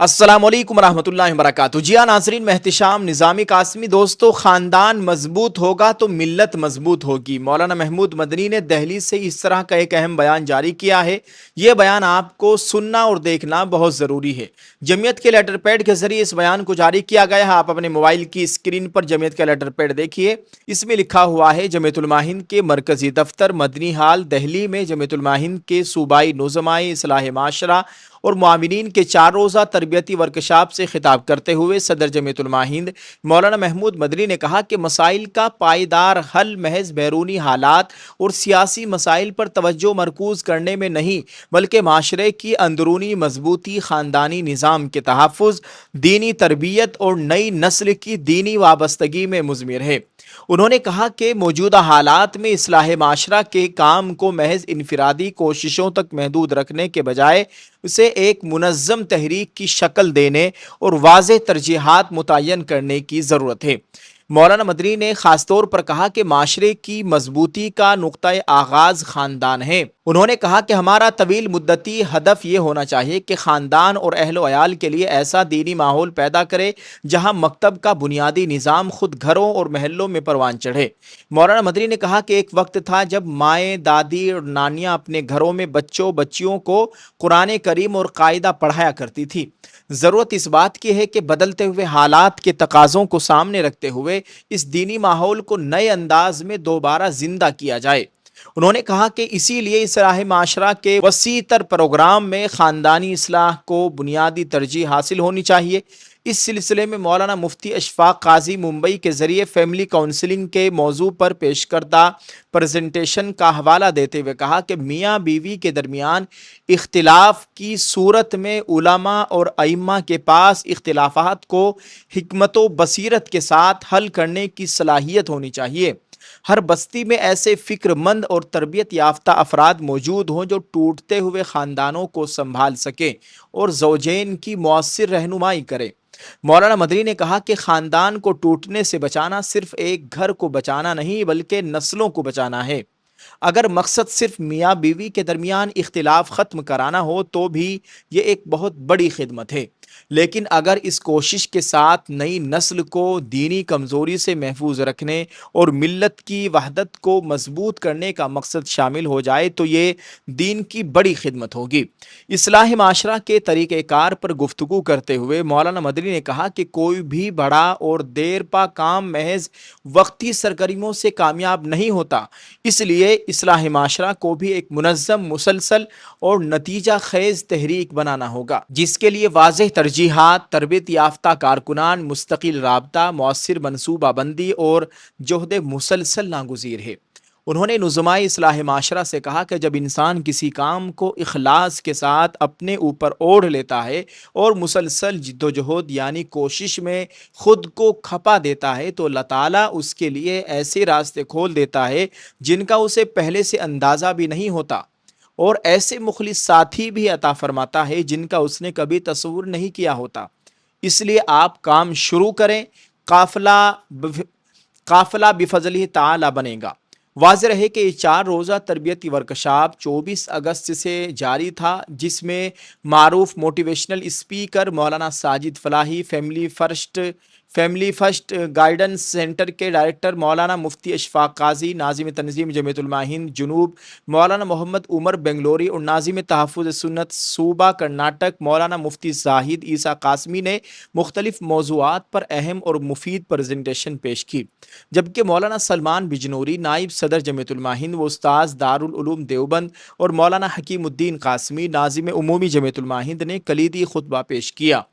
अस्सलाम वालेकुम रहमतुल्लाहि व बरकातुहू। जी हाँ नाज़रीन, मैं एहतिशाम निज़ामी कासमी। दोस्तों, ख़ानदान मजबूत होगा तो मिल्लत मजबूत होगी। मौलाना महमूद मदनी ने दहलीज से इस तरह का एक अहम बयान जारी किया है। ये बयान आपको सुनना और देखना बहुत ज़रूरी है। जमीयत के लेटर पैड के ज़रिए इस बयान को जारी किया गया है। आप अपने मोबाइल की स्क्रीन पर जमीयत का लेटर पैड देखिए। इसमें लिखा हुआ है, जमीयतुल माहिंद के मरकज़ी दफ्तर मदनी हाल दिल्ली में जमीयतुल माहिंद के सूबाई नुज़माए इस्लाह माशरा और मुआविनीन के 4 रोज़ा तरबियती वर्कशॉप से खिताब करते हुए सदर जमीयतुल माहिंद मौलाना महमूद मदनी ने कहा कि मसाइल का पायदार हल महज बैरूनी हालात और सियासी मसाइल पर तवज्जो मरकूज करने में नहीं, बल्कि माशरे की अंदरूनी मजबूती, ख़ानदानी निज़ाम के तहफ़्फ़ुज़, दीनी तरबियत और नई नस्ल की दीनी वाबस्तगी में मुज़मिर है। उन्होंने कहा कि मौजूदा हालात में इस्लाह माशरा के काम को महज इनफिरादी कोशिशों तक महदूद रखने के बजाय उसे एक मुनज़्ज़म तहरीक की शक्ल देने और वाज़ेह तरजीहात मुतय्यन करने की ज़रूरत है। मौलाना मदनी ने ख़ास तौर पर कहा कि माशरे की मजबूती का नुक्ता आगाज़ ख़ानदान है। उन्होंने कहा कि हमारा तवील मुद्दती हदफ ये होना चाहिए कि ख़ानदान और अहल वयाल के लिए ऐसा दीनी माहौल पैदा करे जहाँ मकतब का बुनियादी निज़ाम खुद घरों और महलों में परवान चढ़े। मौलाना मदनी ने कहा कि एक वक्त था जब माएँ, दादी और नानियाँ अपने घरों में बच्चों बच्चियों को कुरान करीम और कायदा पढ़ाया करती थी। ज़रूरत इस बात की है कि बदलते हुए हालात के तकाज़ों को सामने रखते हुए इस दीनी माहौल को नए अंदाज में दोबारा जिंदा किया जाए। उन्होंने कहा कि इसीलिए इस्लाह माशरा के वसी तर प्रोग्राम में ख़ानदानी इस्लाह को बुनियादी तरजीह हासिल होनी चाहिए। इस सिलसिले में मौलाना मुफ्ती अशफाक काजी मुंबई के ज़रिए फैमिली काउंसलिंग के मौजू पर पेश करदा प्रेजेंटेशन का हवाला देते हुए कहा कि मियाँ बीवी के दरमियान इख्तिलाफ की सूरत में उलमा और अइम्मा के पास इख्तिलाफात को हिकमत व बसीरत के साथ हल करने की सलाहियत होनी चाहिए। हर बस्ती में ऐसे फ़िक्रमंद और तरबियत याफ्ता अफराद मौजूद हों जो टूटते हुए ख़ानदानों को संभाल सकें और ज़ौजैन की मौसर रहनुमाई करें। मौलाना मदनी ने कहा कि ख़ानदान को टूटने से बचाना सिर्फ एक घर को बचाना नहीं, बल्कि नस्लों को बचाना है। अगर मकसद सिर्फ मियाँ बीवी के दरमियान इख्तिलाफ ख़त्म कराना हो तो भी ये एक बहुत बड़ी खिदमत है, लेकिन अगर इस कोशिश के साथ नई नस्ल को दीनी कमज़ोरी से महफूज रखने और मिल्लत की वहदत को मजबूत करने का मकसद शामिल हो जाए तो ये दीन की बड़ी खिदमत होगी। इस्लाह माशरा के तरीक़ेकार पर गुफ्तगू करते हुए मौलाना मदनी ने कहा कि कोई भी बड़ा और देर पा काम महज वक्ती सरगर्मियों से कामयाब नहीं होता। इसलिए इस्लाह माशरा को भी एक मुनज़्ज़म, मुसलसल और नतीजा खेज़ तहरीक बनाना होगा, जिसके लिए वाज़ेह तरजीहात, तरबियत याफ्ता कारकुनान, मुस्तकिल राबता, मौसर मनसूबाबंदी और जोहद मुसलसल नागुज़ीर है। उन्होंने नुज़माए इस्लाह माशरा से कहा कि जब इंसान किसी काम को इखलास के साथ अपने ऊपर ओढ़ लेता है और मुसलसल जिद्दोजहद यानी कोशिश में खुद को खपा देता है तो अल्लाह ताला उसके लिए ऐसे रास्ते खोल देता है जिनका उसे पहले से अंदाज़ा भी नहीं होता, और ऐसे मुखलिस साथी भी अता फरमाता है जिनका उसने कभी तस्वुर नहीं किया होता। इसलिए आप काम शुरू करें, काफिला बिफज़लिही ताला बनेगा। वाज़ेह रहे कि ये 4 रोज़ा तरबियती वर्कशॉप 24 अगस्त से जारी था, जिसमें मारूफ मोटिवेशनल स्पीकर मौलाना Sajid Falahi, family first guidance centre के डायरेक्टर मौलाना मुफ्ती अशफाक काजी, नाज़िम तंज़ीम जमीयतुल माहिंद जुनूब मौलाना मोहम्मद उमर बेंगलोरी और नाज़िम तहफ़्फ़ुज़ सुन्नत सूबा कर्नाटक मौलाना मुफ्ती ज़ाहिद ईसा कासमी ने मुख्तलिफ मौज़ूआत पर अहम और मुफीद प्रेजेंटेशन पेश की। जबकि मौलाना सलमान बिजनूरी नाइब सदर जमीयतुल माहिंद व उस्ताद दारुल उलूम देवबंद और मौलाना हकीमुद्दीन कासमी नाज़िम उमूमी जमीयतुल माहिंद ने कलीदी खुतबा पेश किया।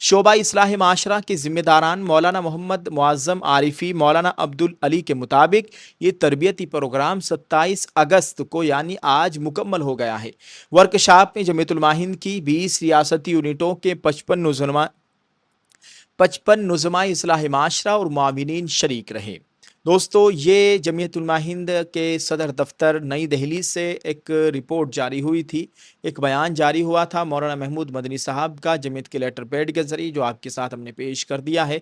शोबा इस्लाह माशरा के ज़िम्मेदारान मौलाना मोहम्मद मुअज़्ज़म आरिफ़ी मौलाना अब्दुल अली के मुताबिक ये तरबियती प्रोग्राम 27 अगस्त को यानी आज मुकम्मल हो गया है। वर्कशॉप में जमीयतुल माहिंद की 20 रियासती यूनिटों के 55 नुज़मा इस्लाह माशरा और मुआविनीन शरीक रहे। दोस्तों, ये जमीयतुल माहिंद के सदर दफ्तर नई दिल्ली से एक रिपोर्ट जारी हुई थी, एक बयान जारी हुआ था मौलाना महमूद मदनी साहब का जमीयत के लेटर पैड के ज़रिए, जो आपके साथ हमने पेश कर दिया है।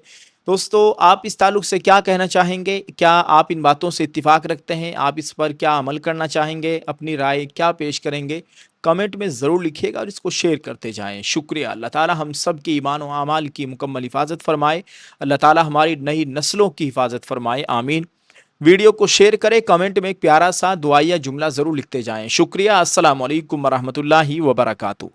दोस्तों, आप इस ताल्लुक़ से क्या कहना चाहेंगे? क्या आप इन बातों से इत्तिफ़ाक़ रखते हैं? आप इस पर क्या अमल करना चाहेंगे? अपनी राय क्या पेश करेंगे? کمنٹ میں ضرور لکھیے گا اور اس کو شیئر کرتے جائیں. شکریہ. اللہ تعالی ہم سب کے ایمان و اعمال کی مکمل حفاظت فرمائے. اللہ تعالی ہماری نئی نسلوں کی حفاظت فرمائے. آمین. ویڈیو کو شیئر کریں. کمنٹ میں ایک پیارا سا دعائیہ جملہ ضرور لکھتے جائیں. شکریہ. السلام علیکم ورحمۃ اللہ وبرکاتہ.